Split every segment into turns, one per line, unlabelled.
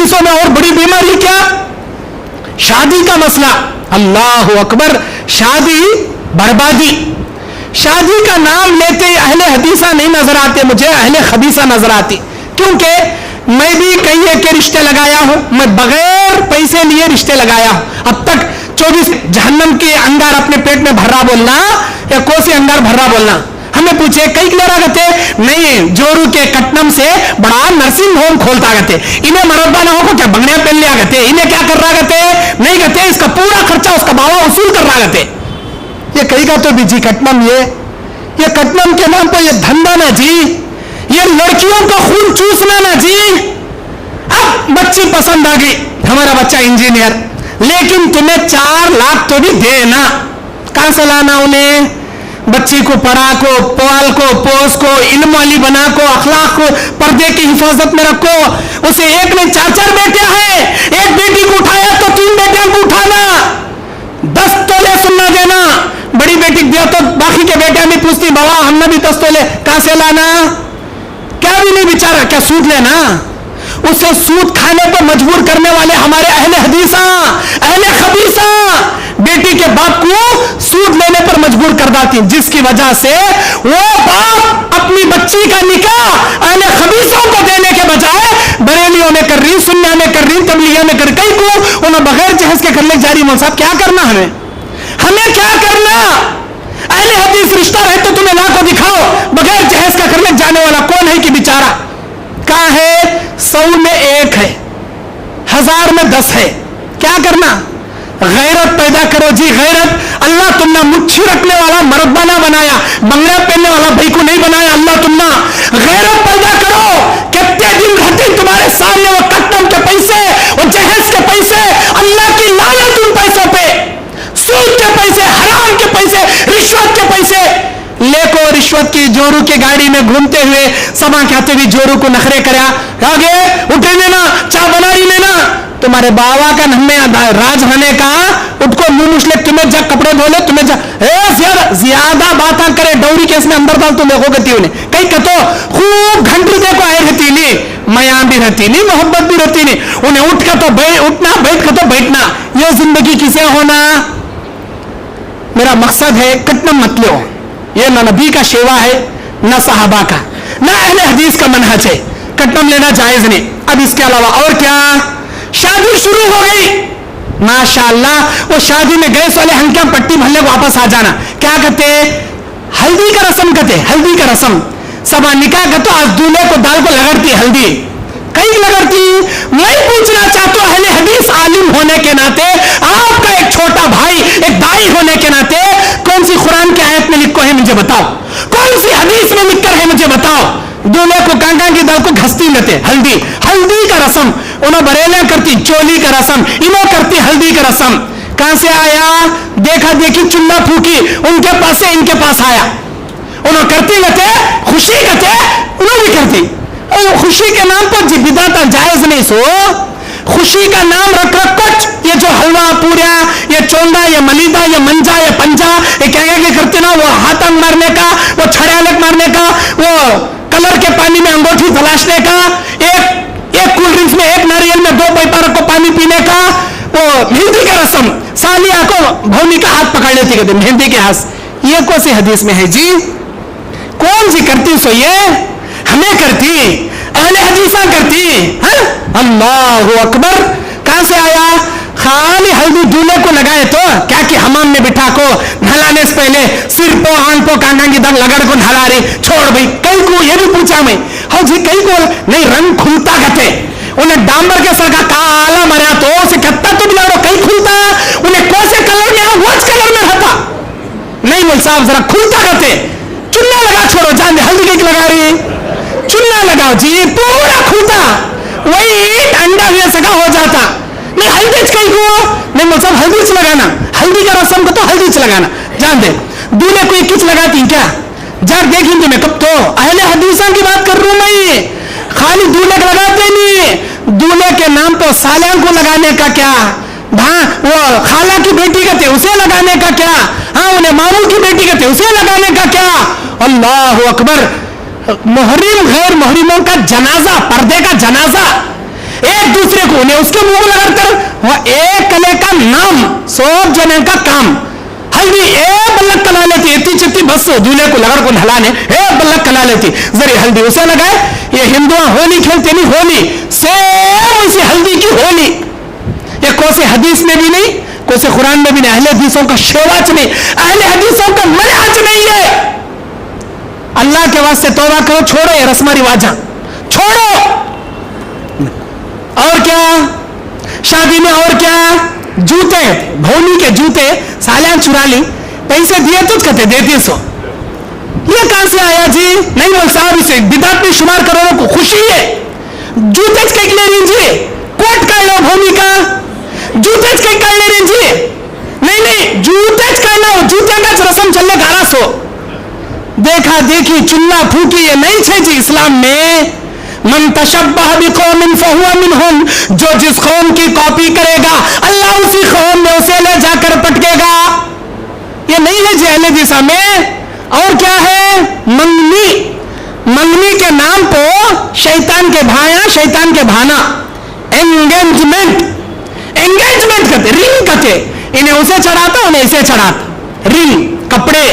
हदीसों में और बड़ी बीमारी क्या? शादी का मसला। अल्लाह अकबर, शादी बर्बादी। शादी का नाम लेते ही अहले हदीसा नहीं नजर आते, मुझे अहले खबीसा नजर आती, क्योंकि मैं भी कई एक के रिश्ते लगाया हूं, मैं बगैर पैसे लिए रिश्ते लगाया हूं। अब तक 24 जहन्नम के अंगार अपने पेट में भर्रा बोलना या कोसी अंगार भर्रा बोलना। हमें पूछे कई क्लियर आगते नहीं, जोरू के कटनम से बड़ा नर्सिंग होम खोलता गते, इन्हें मरब्बा ना हो क्या बंगड़िया पहन लिया गते, इन्हें क्या कर रहा गते नहीं गते, इसका पूरा खर्चा उसका बाबा वसूल कर रहा गते। ये कहीं का तो बीजी कटनम, ये कटनम के नाम पर ये धंधा ना जी, ये लड़कियों का खून चूसना ना जी। अब बच्ची पसंद आ गई, हमारा बच्चा इंजीनियर, लेकिन तुम्हें 4 लाख तो भी देना, कहां से लाना उन्हें? बच्ची को पढ़ा को, पाल को, पोस को, इल्म वाली बना को, अखलाक को, पर्दे की हिफाजत में रखो। उसे एक नहीं 4-4 बेटियां हैं, एक बेटी को उठाया तो 3 बेटियां को उठाना, 10 तोले सुनना देना। बड़ी बेटी दिया तो बाकी के बेटियां भी पूछती बाबा हमने भी 10 तोले कहां से लाना? क्या भी नहीं बेचारा, क्या सूद लेना? उसे सूद खाने पर मजबूर करने वाले हमारे अहले हदीसा, अहले खबीसा बेटी के बाप को सूद लेने पर मजबूर कर देती, जिसकी वजह से वो बाप अपनी बच्ची का निकाह अहले खबीसों को देने के बजाय बरेलियों में कर रही, सुन्निया में कर रही, तबलीगिया में कर, कई को उन्हें बगैर जहेज के कर ले जारी। मौल साहब क्या करना, हमें क्या करना? अहले हदीस रिश्ता रहे तो तुम्हें ला को दिखाओ, बगैर जहेज का कर ले जाने वाला कौन है कि बेचारा कहां है? 100 में 1 है, 1000 में 10 है। क्या करना? गैरत पैदा करो जी, गैरत। अल्लाह तुमने मुच्छी रखने वाला मरब्बा ना बनाया, बंगला पहनने वाला भाई को नहीं बनाया। अल्लाह तुमने गैरत पैदा करो। कितने दिन रहते तुम्हारे सामने वो कट्टम के पैसे, वो जहेज के पैसे, अल्लाह की लानत उन पैसों पे, सूद के पैसे, हराम के पैसे, रिश्वत के पैसे लेको, रिश्वत की जोरू के गाड़ी में घूमते हुए सभा कहते हुए जोरू को नखरे करया, आगे उठे लेना, चाय बनाई लेना। तुम्हारे बाबा का नम्मे राज होने का, उठको मुंह मुछले, तुम्हें जब कपड़े धोले, तुम्हें ज्यादा बात करे डौरी केस में अंदर डाल, तुम देखो गति उन्हें कई कतो खूब घंटी देखो आए रहती नहीं, मया भी रहती नहीं, मोहब्बत भी रहती नहीं। उन्हें उठ कर तो उठना, बैठ कर तो बैठना। यह जिंदगी किसे होना? मेरा मकसद है कटनम मत लो, ये न नबी का शेवा है, न साहबा का, न अहले हदीस का मनहज है। कटनम लेना जायज नहीं। अब इसके अलावा और क्या? शादी शुरू हो गई, माशाअल्लाह, वो शादी में गए वाले हंकिया पट्टी भरने को वापस आ जाना। क्या कहते? हल्दी का रस्म कहते, हल्दी का रस्म। सब निकाह का तो आज दूल्हे को दाल को लगड़ती हल्दी, कई लगड़ती। मैं पूछना चाहता हूं अहले हदीस आलिम होने के नाते, आपका एक छोटा भाई, एक दाई होने के नाते, कौन सी कुरान की आयत में लिखो है मुझे बताओ, कौन सी हदीस में लिखकर है मुझे बताओ? दूल्हे को कांका की दाल को घसती लेते, हल्दी, हल्दी का रस्म। उन्हें बरेले करती चोली का रस्म, इन्हें करती हल्दी का रस्म। कहां से आया? देखा देखी चुल्ला फूकी, उनके पास से इनके पास आया। उन्हें करती लेते, खुशी करते, उन्हें भी करती। खुशी के नाम पर बिदअत जायज नहीं। सो खुशी का नाम रख कुछ, ये जो हलवा पूरिया, ये चोंदा, ये मलीदा, ये मंजा, ये पंजा, ये क्या क्या करते ना, वो हाथंग मारने का, वो छड़ालक मारने का, वो कलर के पानी में अंगूठी तलाशने का, एक कोल्ड ड्रिंक्स में, एक नारियल में 2 पैपारों को पानी पीने का, वो मेहंदी का रस्म, सालिया को भौनी का हाथ पकड़ लेती कहते मेहंदी के हाथ। ये कौन सी हदीस में है जी? कौन सी करती? सो ये हमें करती, अहले हदीसा करती है। अल्लाहु अकबर। कहां से आया? खाली हल्दी दूल्हे को लगाए तो क्या कि हमाम में बिठा को नहलाने से पहले सिर पो आंख पो कांगा की दग लगड़ को नहला रही, छोड़ भाई। कई को ये भी पूछा मैं, हाँ जी कई को नहीं रंग खुलता कहते, उन्हें डांबर के सर का काला मरा तो उसे कत्ता तो बिला कई खुलता, उन्हें कौन से कलर में वॉच कलर में रहता नहीं। बोल साहब जरा खुलता कहते, चुन्ना लगा, छोड़ो जान दे, हल्दी कई लगा रही, चुन्ना लगाओ जी, पूरा खुलता, वही अंडा हुआ सका हो जाता। नहीं हल्दी कई को नहीं, बोल साहब हल्दी से लगाना, हल्दी का रस्म को तो हल्दी से लगाना, जान दे। दूल्हे को किस लगाती क्या? जब देखेंगे मैं कब तो अहले हदीसा की बात कर रहा हूं मैं। खाली दूल्हे को लगाते नहीं, दूल्हे के नाम पर सालिया को लगाने का क्या? हाँ, वो खाला की बेटी कहते उसे लगाने का क्या? हाँ, उन्हें मामू की बेटी कहते उसे लगाने का क्या? अल्लाह अकबर। मुहर्रिम गैर मुहर्रिमों का जनाजा, पर्दे का जनाजा, एक दूसरे को उन्हें उसके मुंह में लगाकर वह एक कले का नाम 100 जने का काम हल्दी ए बल्लक कला लेती इतनी चित्ती बस दूल्हे को लगा को नहलाने ए बल्लक कला लेती जरी हल्दी उसे लगाए। ये हिंदुआ होली खेलते नहीं, होली सेम उसी हल्दी की होली। ये कोसे हदीस में भी नहीं, कोसे कुरान में भी नहीं, अहले हदीसों का शेवाच नहीं, अहले हदीसों का मनाज नहीं है। अल्लाह के वास्ते तौबा करो, छोड़ो ये रस्म रिवाजा, छोड़ो। और क्या शादी में, और क्या जूते, भौनी के जूते सालियां चुरा ली, पैसे दिए तो कहते देती सो। ये कहां से आया जी? नहीं बोल साहब, इसे बिदात में शुमार करोड़ों को खुशी है। जूते कहीं ले लीजिए, कोट का लो भूमि का जूते कहीं कर ले लीजिए। नहीं जूते कहना, जूते का रस्म चलने गारा सो देखा देखी चुल्ला फूकी ये नहीं छे जी इस्लाम में। मन तशब्बह बिकौमिन फहुवा मिनहुम, जो जिस कौम की कॉपी करेगा अल्लाह उसी कौम में उसे ले जाकर पटकेगा। ये नहीं है जी अहले दिशा में। और क्या है? मंगनी, मंगनी के नाम पर शैतान के भाया, शैतान के भाना, एंगेजमेंट, एंगेजमेंट करते, रिंग करते, इन्हें उसे चढ़ाता उन्हें इसे चढ़ाता, रिंग कपड़े।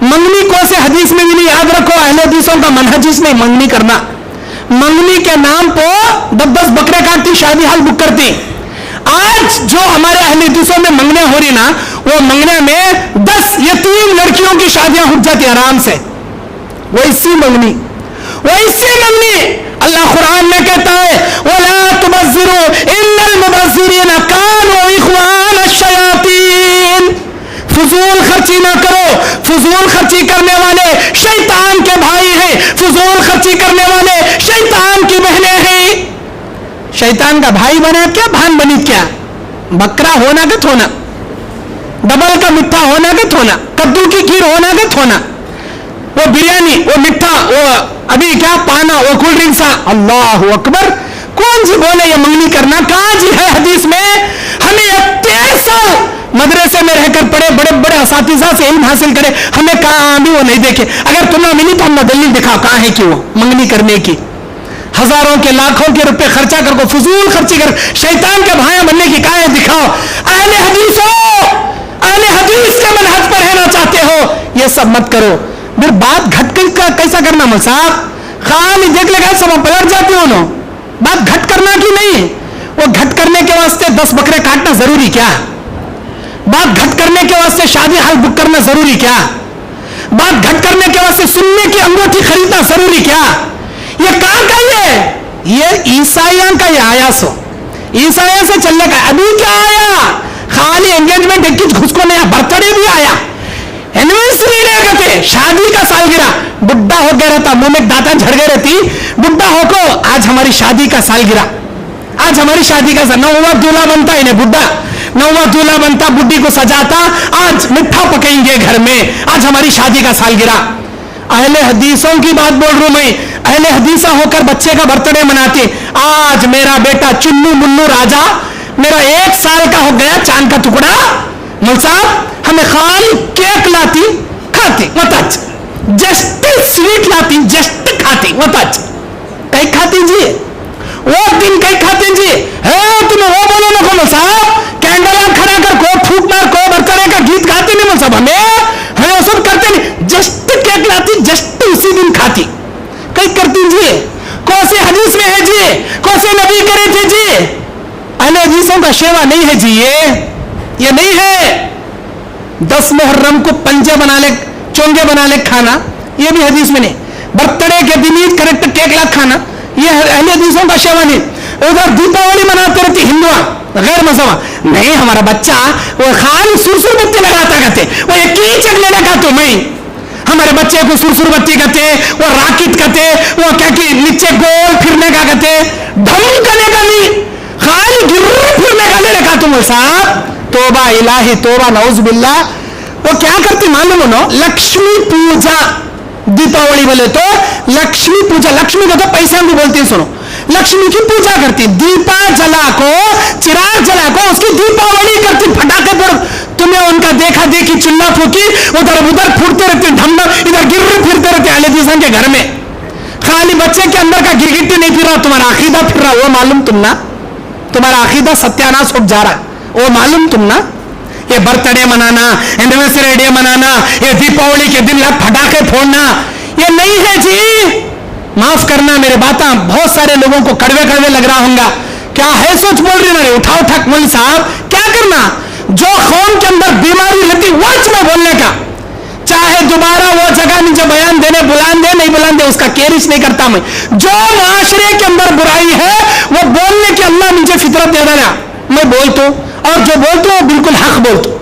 मंगनी को से हदीस में भी नहीं, याद रखो अहले हदीसों का मनहज नहीं मंगनी करना। मंगनी के नाम पर 10-10 बकरे काटती, शादी हाल बुक करती। आज जो हमारे अहले हदीसों में मंगने हो रही ना, वो मंगने में 10 यतीम लड़कियों की शादियां हो जाती आराम से। वो इसी मंगनी, वो इसी मंगनी। अल्लाह कुरान में कहता है वला तुबज़िरू इन्नल मुबज़्ज़िरीन कानू इख्वान अश-शयातीन। फजूल खर्ची ना करो, फजूल खर्ची करने वाले शैतान के भाई हैं, फजूल खर्ची करने वाले शैतान की बहनें हैं। शैतान का भाई बना क्या, भान बनी क्या? बकरा होना के थोना, डबल का मिठा होना के थोना, कद्दू की खीर होना के थोना, वो बिरयानी, वो मिठा, वो अभी क्या पाना, वो कोल्ड ड्रिंक्स। अल्लाह अकबर। कौन जी बोले ये मंगनी करना? कहां जी है हदीस में? हमें 23 साल मदरसे में रहकर पढ़े, बड़े बड़े असातिज़ा से इल्म हासिल करे, हमें कहां भी वो नहीं देखे। अगर तुम्हें मिली तो हमने दलील दिखाओ कहां है कि वो मंगनी करने की। हजारों के लाखों के रुपए खर्चा कर, फजूल खर्ची कर, शैतान के भाया बनने की कहां है दिखाओ। अहले हदीसों, अहले हदीस के मनहज पर रहना चाहते हो, ये सब मत करो। फिर बात घट कर कैसा करना मल साहब, खाली देख लेगा सब पलट जाते हो ना। बात घट करना की नहीं, वो घट करने के वास्ते 10 बकरे काटना जरूरी क्या? बात घट करने के वास्ते शादी हाल बुक करना जरूरी क्या? बात घट करने के वास्ते सुनने की अंगूठी खरीदना जरूरी क्या? ये कहां का ये ईसाइयों का ये आया सो, ईसाइयों से चलने का। अभी क्या आया? खाली एंगेजमेंट एक घुसको नया, बर्थडे भी आया, एनिवर्सरी नहीं करते, शादी का सालगिरह। बुढ़ा हो गया रहता, मुंह में दांत झड़ गए रहती, बुढ़ा होको आज हमारी शादी का सालगिरह, आज हमारी शादी का नौवा दूल्हा बनता, इन्हें बुढ़ा नौवा दूल्हा बनता, बुढ़ी को सजाता, आज मिठा पकेंगे घर में, आज हमारी शादी का सालगिरह। अहले हदीसों की बात बोल रहा हूं मैं। अहले हदीसा होकर बच्चे का बर्थडे मनाते, आज मेरा बेटा चुन्नू मुन्नू राजा मेरा 1 साल का हो गया, चांद का टुकड़ा। मौल साहब हमें खाली केक लाती, खाती वतच, जस्ट स्वीट लाती, जस्ट खाती वतच, कहीं खाती जी वो दिन कहीं खाते जी है। तुम्हें वो बोलो ना को साहब, कैंडल खड़ा कर को फूक मार को बर्थडे का गीत गाते नहीं साहब, हमें वो सब करते नहीं, जस्ट केक लाती, जस्ट उसी दिन खाती, कहीं करती जी। कौन से हदीस में है जी, कौन से नबी करे थे जी? अहले हदीसों का शेवा नहीं है जी, ये नहीं है। 10 मुहर्रम को पंजे बना ले, चोंगे बना ले खाना, ये भी हदीस में नहीं। बर्थडे के दिन ही करेक्ट केक ला खाना, ये अहले हदीसों का शेवा नहीं। उधर दीपावली मनाते रहती हिंदुआ गैर मजहबा, नहीं हमारा बच्चा वो खाली सुरसुर बत्ती लगाता कहते, वो एक ही चकले लगा तो मैं हमारे बच्चे को सुरसुर बत्ती कहते, वो राकेट कहते, वो क्या कि नीचे गोल फिरने का कहते, ढम करने का नहीं, खाली गिर फिरने का नहीं रखा तुम साहब। तोबा इलाही तोबा नौजुबिल्लाह। वो क्या करती मालूम हो? लक्ष्मी पूजा। दीपावली बोले तो लक्ष्मी पूजा, लक्ष्मी को तो पैसा भी बोलती है, सुनो, लक्ष्मी की पूजा करती, दीपा जला को, चिराग जला को उसकी दीपावली करती, फटाके फोड़। तुम्हें उनका देखा देखी चिल्ला फूकी, उधर उधर फूटते रहते, ढमना इधर गिर फिरते रहते अहले हदीस के घर में। खाली बच्चे के अंदर का गिरगिट्टी नहीं फिर रहा, तुम्हारा अकीदा फिर रहा, वो मालूम तुम ना। तुम्हारा अकीदा सत्यानाश हो जा रहा है। वो मालूम तुम ना, ये बर्थडे मनाना, एनिवर्सरी डे मनाना, ये दीपावली के दिन फटाखे फोड़ना, ये नहीं है जी। माफ करना मेरे बातें बहुत सारे लोगों को कड़वे कड़वे लग रहा होगा। क्या है सोच बोल रही ना, उठाओ ठक मौलवी साहब, क्या करना? जो कौम के अंदर बीमारी रहती वच में बोलने का, चाहे दोबारा वो जगह मुझे बयान देने बुलान दे नहीं बुलान दे, उसका केरिश नहीं करता मैं। जो माशरे के अंदर बुराई है वो बोलने की अल्लाह मुझे फितरत दे देना, मैं बोलता हूं, और जो बोलता हूं बिल्कुल हक बोलता हूं।